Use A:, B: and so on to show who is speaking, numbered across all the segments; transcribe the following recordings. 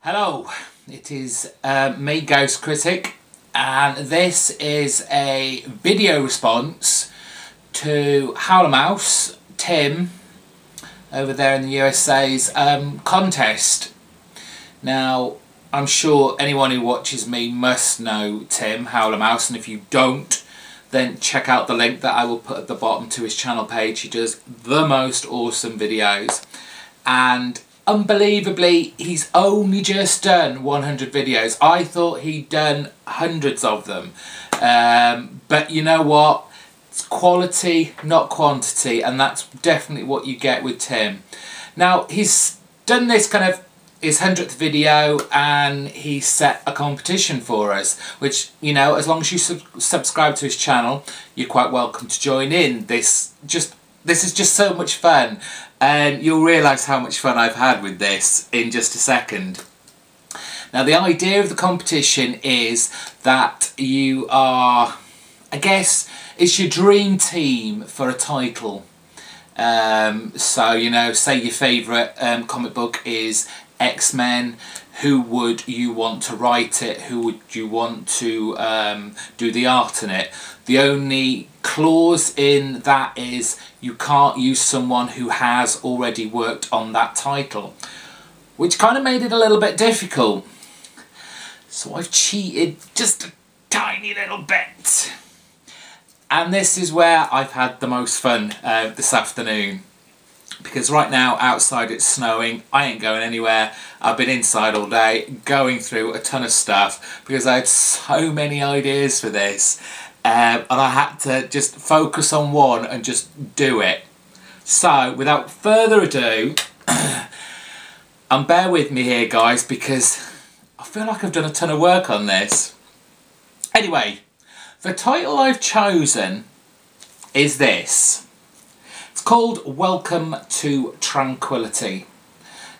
A: Hello, it is me, Ghost Critic, and this is a video response to HowlerMouse, Tim, over there in the USA's contest. Now, I'm sure anyone who watches me must know Tim, HowlerMouse, and if you don't, then check out the link that I will put at the bottom to his channel page. He does the most awesome videos, and unbelievably, he's only just done 100 videos. I thought he'd done hundreds of them. But you know what? It's quality, not quantity, and that's definitely what you get with Tim. Now, he's done this kind of his 100th video, and he set a competition for us, which, you know, as long as you subscribe to his channel, you're quite welcome to join in. This is just so much fun, and you'll realise how much fun I've had with this in just a second. Now, the idea of the competition is that you are, I guess, it's your dream team for a title. So, you know, say your favourite comic book is X-Men. Who would you want to write it? Who would you want to do the art in it? The only clause in that is you can't use someone who has already worked on that title, which kind of made it a little bit difficult. So I've cheated just a tiny little bit. And this is where I've had the most fun this afternoon. Because right now, outside it's snowing, I ain't going anywhere. I've been inside all day, going through a ton of stuff, because I had so many ideas for this. And I had to just focus on one and just do it. So, without further ado, and bear with me here, guys, because I feel like I've done a ton of work on this. Anyway, the title I've chosen is this. It's called Welcome to Tranquility.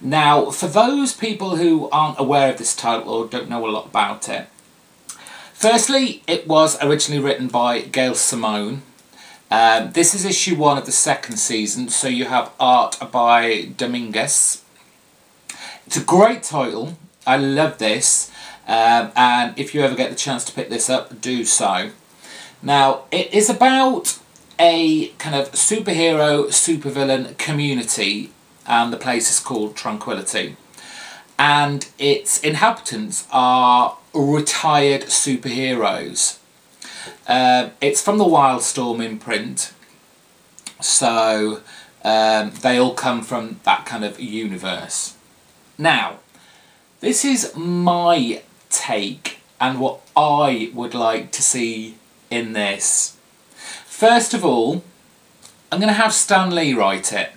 A: Now, for those people who aren't aware of this title or don't know a lot about it, firstly, it was originally written by Gail Simone. This is issue 1 of the 2nd season, so you have art by Dominguez. It's a great title. I love this, and if you ever get the chance to pick this up, do so. Now, it is about a kind of superhero, supervillain community, and the place is called Tranquility. And its inhabitants are retired superheroes. It's from the Wildstorm imprint, so they all come from that kind of universe. Now, this is my take and what I would like to see in this. First of all, I'm going to have Stan Lee write it.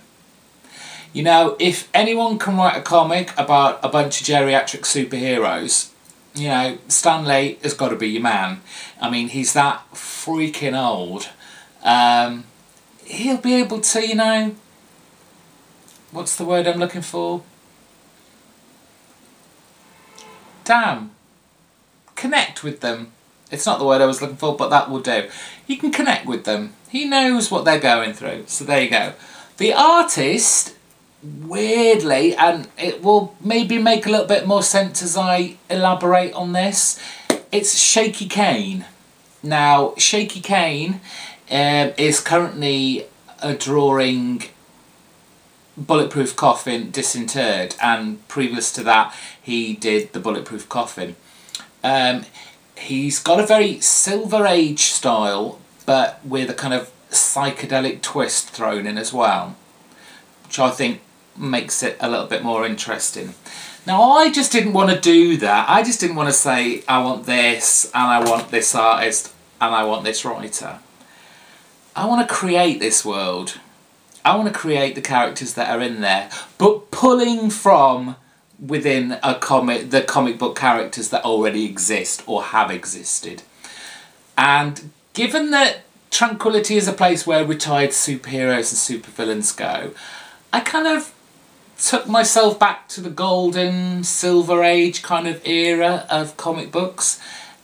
A: You know, if anyone can write a comic about a bunch of geriatric superheroes, you know, Stan Lee has got to be your man. I mean, he's that freaking old. He'll be able to, you know, what's the word I'm looking for? Damn. Connect with them. It's not the word I was looking for, but that will do. You can connect with them. He knows what they're going through. So there you go. The artist, weirdly, and it will maybe make a little bit more sense as I elaborate on this, it's Shaky Kane. Now, Shaky Kane is currently drawing Bulletproof Coffin Disinterred, and previous to that he did the Bulletproof Coffin. He's got a very Silver Age style, but with a kind of psychedelic twist thrown in as well, which I think makes it a little bit more interesting. Now, I just didn't want to do that. I just didn't want to say, I want this, and I want this artist, and I want this writer. I want to create this world. I want to create the characters that are in there, but pulling from within a comic, the comic book characters that already exist or have existed. And given that Tranquility is a place where retired superheroes and supervillains go, I kind of took myself back to the golden Silver Age kind of era of comic books,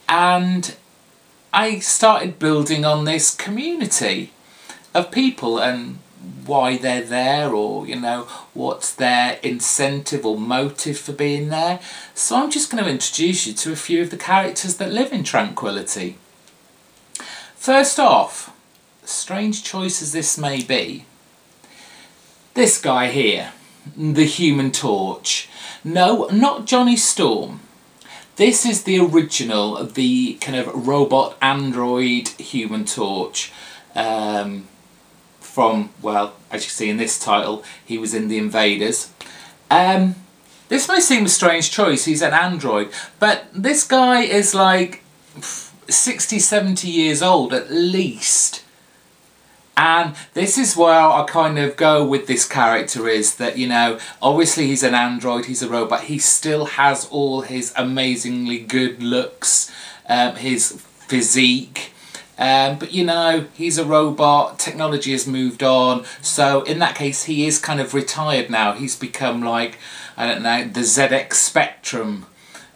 A: and I started building on this community of people and why they're there, or you know, what's their incentive or motive for being there. So I'm just going to introduce you to a few of the characters that live in Tranquility. First off, strange choice as this may be, this guy here, the Human Torch. No, not Johnny Storm. This is the original, the kind of robot android Human Torch. From, well, as you see in this title, he was in The Invaders. This may seem a strange choice, he's an android, but this guy is like 60, 70 years old at least. And this is where I kind of go with this character, is that, you know, obviously he's an android, he's a robot, he still has all his amazingly good looks, his physique, but you know, he's a robot, technology has moved on, so in that case he is kind of retired now. He's become like, I don't know, the ZX Spectrum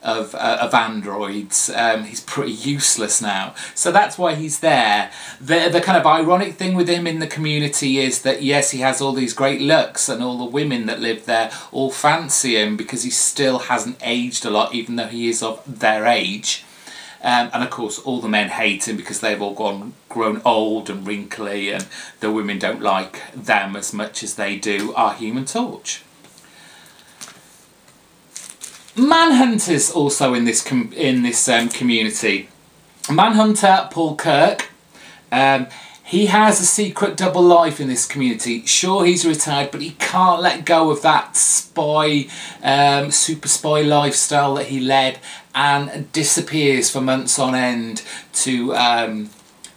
A: of androids. He's pretty useless now, so that's why he's there. The kind of ironic thing with him in the community is that yes, he has all these great looks and all the women that live there all fancy him because he still hasn't aged a lot, even though he is of their age. And of course all the men hate him because they've all grown old and wrinkly, and the women don't like them as much as they do our Human Torch. Manhunt is also in this community. Manhunter Paul Kirk. He has a secret double life in this community. Sure, he's retired, but he can't let go of that spy, super spy lifestyle that he led, and disappears for months on end to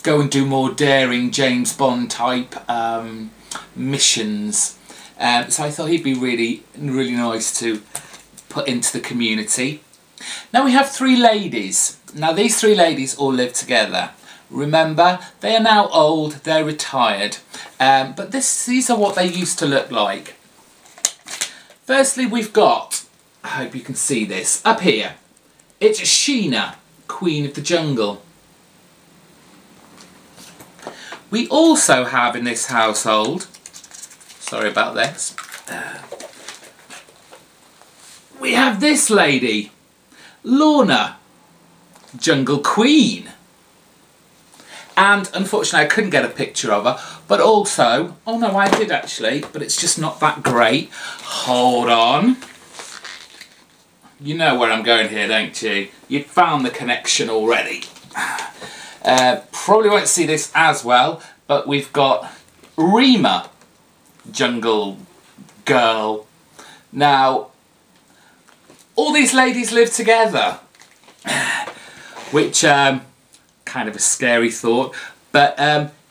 A: go and do more daring James Bond type missions. So I thought he'd be really, really nice to put into the community. Now we have three ladies. Now these three ladies all live together. Remember, they are now old, they're retired, but these are what they used to look like. Firstly, we've got, I hope you can see this, up here. It's Sheena, Queen of the Jungle. We also have in this household, sorry about this, we have this lady, Lorna, Jungle Queen. And unfortunately I couldn't get a picture of her, but also, oh no, I did actually, but it's just not that great. Hold on. You know where I'm going here, don't you? You've found the connection already. Probably won't see this as well, but we've got Remap, Jungle Girl. Now, all these ladies live together, which kind of a scary thought, but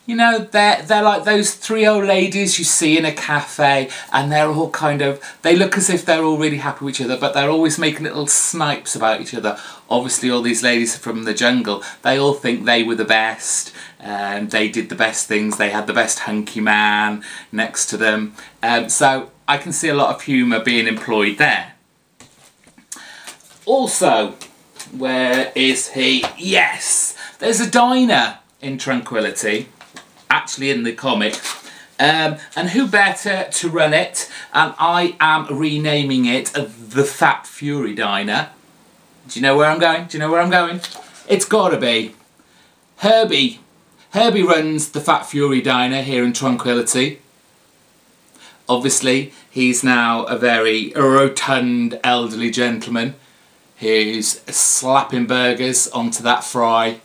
A: you know, they're like those three old ladies you see in a cafe, and they're all kind of, they look as if they're all really happy with each other, but they're always making little snipes about each other. Obviously all these ladies from the jungle, they all think they were the best, they did the best things, they had the best hunky man next to them, so I can see a lot of humour being employed there. Also, where is he? Yes! There's a diner in Tranquility, actually in the comic, and who better to run it, and I am renaming it the Fat Fury Diner. Do you know where I'm going? Do you know where I'm going? It's gotta be Herbie. Herbie runs the Fat Fury Diner here in Tranquility. Obviously, he's now a very rotund elderly gentleman who's slapping burgers onto that fry.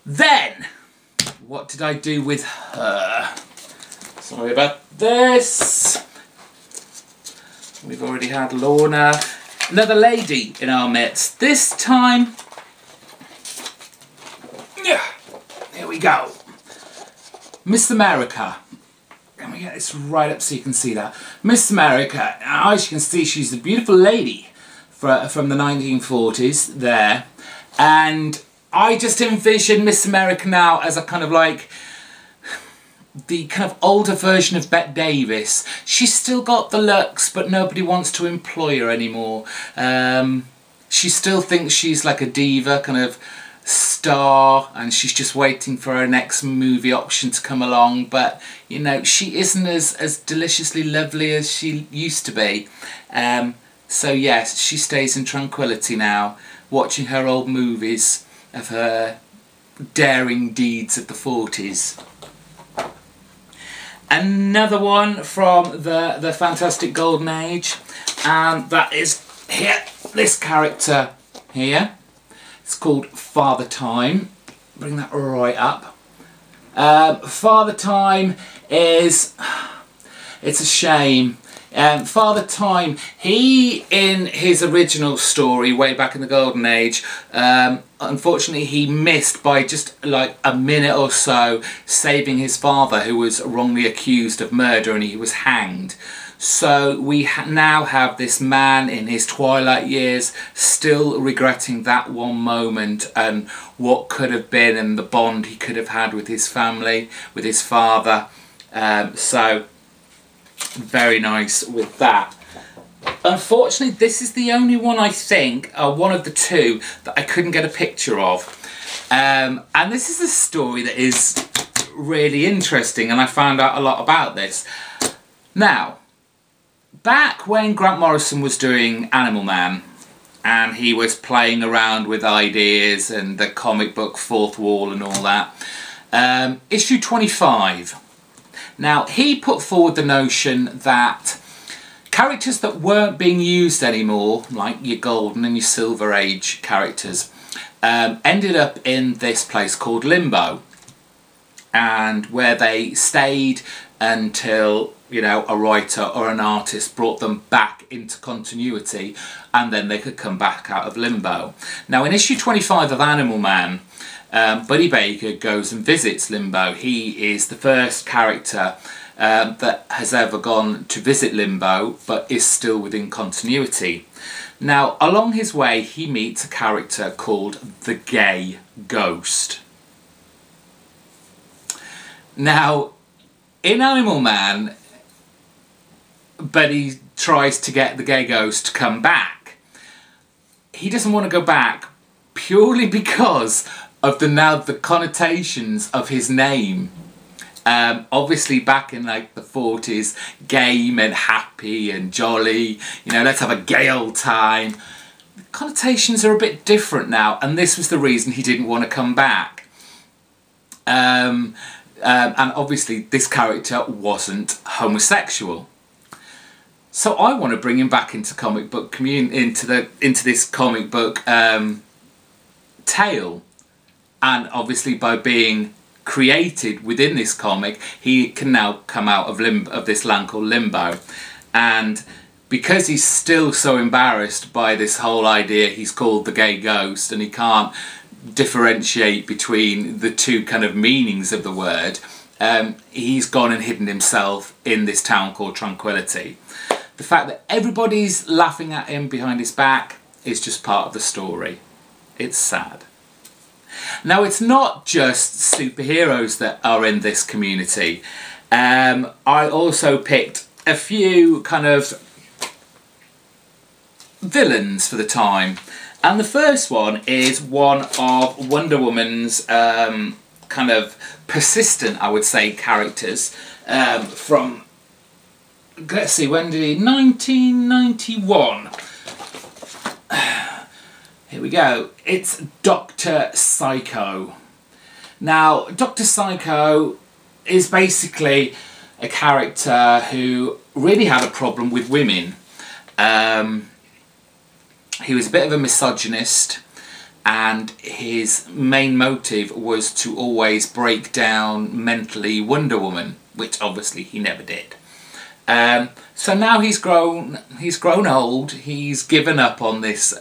A: Then, what did I do with her? Sorry about this. We've already had Lorna. Another lady in our midst. This time, here we go. Miss America. Let me get this right up so you can see that. Miss America. Now, as you can see, she's a beautiful lady from the 1940s there. And I just envision Miss America now as a kind of like the kind of older version of Bette Davis. She's still got the looks, but nobody wants to employ her anymore. She still thinks she's like a diva, kind of star and she's just waiting for her next movie option to come along, but you know, she isn't as deliciously lovely as she used to be. So yes, she stays in tranquility now, watching her old movies of her daring deeds of the 40s. Another one from the fantastic golden age, and that is here, this character here. It's called Father Time. Bring that right up. Father Time is, it's a shame. Father Time, he, in his original story way back in the golden age, unfortunately he missed by just like a minute or so saving his father, who was wrongly accused of murder, and he was hanged. So we now have this man in his twilight years still regretting that one moment and what could have been and the bond he could have had with his family, with his father. So very nice with that. Unfortunately, this is the only one, I think, one of the two that I couldn't get a picture of. And this is a story that is really interesting, and I found out a lot about this. Now, back when Grant Morrison was doing Animal Man, and he was playing around with ideas and the comic book fourth wall and all that, issue 25. Now, he put forward the notion that characters that weren't being used anymore, like your Golden and your Silver Age characters, ended up in this place called Limbo, and where they stayed until, you know, a writer or an artist brought them back into continuity, and then they could come back out of Limbo. Now, in issue 25 of Animal Man, Buddy Baker goes and visits Limbo. He is the first character that has ever gone to visit Limbo, but is still within continuity. Now, along his way, he meets a character called the Gay Ghost. Now, in Animal Man, Buddy tries to get the Gay Ghost to come back. He doesn't want to go back purely because of the connotations of his name. Obviously back in like the 40s, gay meant happy and jolly, you know, let's have a gay old time. The connotations are a bit different now, and this was the reason he didn't want to come back. And obviously this character wasn't homosexual. So I want to bring him back into comic book into this comic book tale. And obviously by being created within this comic, he can now come out of this land called Limbo. And because he's still so embarrassed by this whole idea, he's called the Gay Ghost, and he can't differentiate between the two kind of meanings of the word, he's gone and hidden himself in this town called Tranquility. The fact that everybody's laughing at him behind his back is just part of the story. It's sad. Now, it's not just superheroes that are in this community. I also picked a few kind of villains for the time. And the first one is one of Wonder Woman's kind of persistent, I would say, characters from, let's see, when did he? 1991. Here we go. It's Dr. Psycho. Now, Dr. Psycho is basically a character who really had a problem with women. He was a bit of a misogynist, and his main motive was to always break down mentally Wonder Woman, which obviously he never did. So now he's grown old, he's given up on this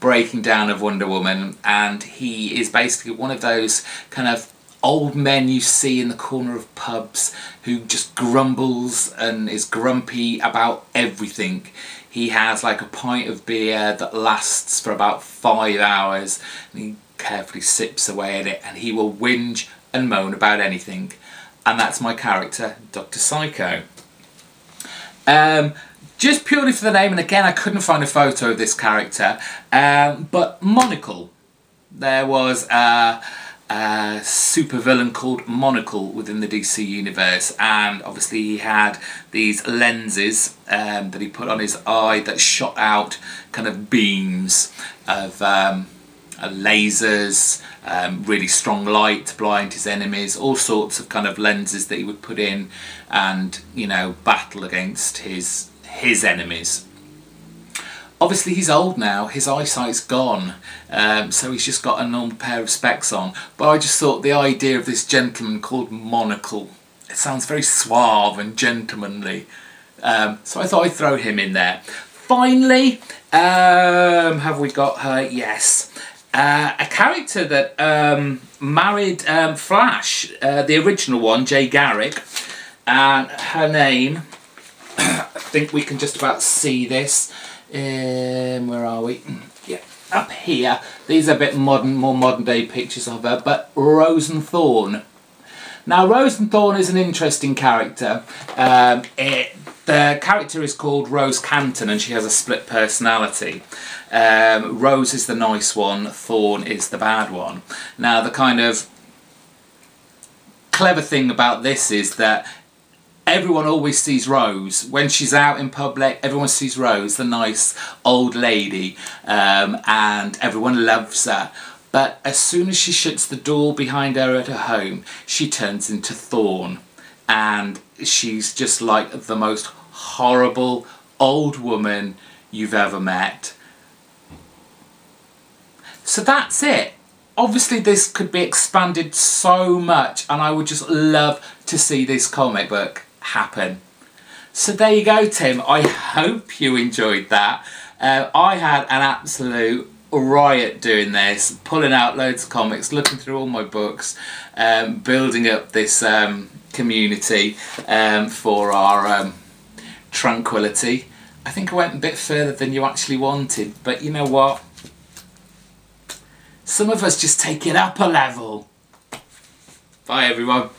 A: breaking down of Wonder Woman, and he is basically one of those kind of old men you see in the corner of pubs who just grumbles and is grumpy about everything. He has like a pint of beer that lasts for about 5 hours, and he carefully sips away at it, and he will whinge and moan about anything. And that's my character, Dr. Psycho. Just purely for the name, and again I couldn't find a photo of this character, but Monocle. There was a supervillain called Monocle within the DC universe, and obviously he had these lenses that he put on his eye that shot out kind of beams of lasers, really strong light to blind his enemies, all sorts of kind of lenses that he would put in and, you know, battle against his enemies. Obviously he's old now, his eyesight's gone, so he's just got a normal pair of specs on. But I just thought the idea of this gentleman called Monocle, it sounds very suave and gentlemanly, so I thought I'd throw him in there. Finally, have we got her? Yes. A character that married Flash, the original one, Jay Garrick, and her name, I think we can just about see this. Where are we? Yeah, up here. These are a bit modern, more modern day pictures of her, but Rose and Thorn. Now, Rose and Thorn is an interesting character. The character is called Rose Canton, and she has a split personality. Rose is the nice one, Thorn is the bad one. Now, the kind of clever thing about this is that everyone always sees Rose. When she's out in public, everyone sees Rose, the nice old lady, and everyone loves her. But as soon as she shuts the door behind her at her home, she turns into Thorn. And she's just like the most horrible old woman you've ever met. So that's it. Obviously this could be expanded so much, and I would just love to see this comic book happen. So there you go, Tim. I hope you enjoyed that. I had an absolute riot doing this, pulling out loads of comics, looking through all my books, building up this community for our Tranquility. I think I went a bit further than you actually wanted, but you know what? Some of us just take it up a level. Bye everyone.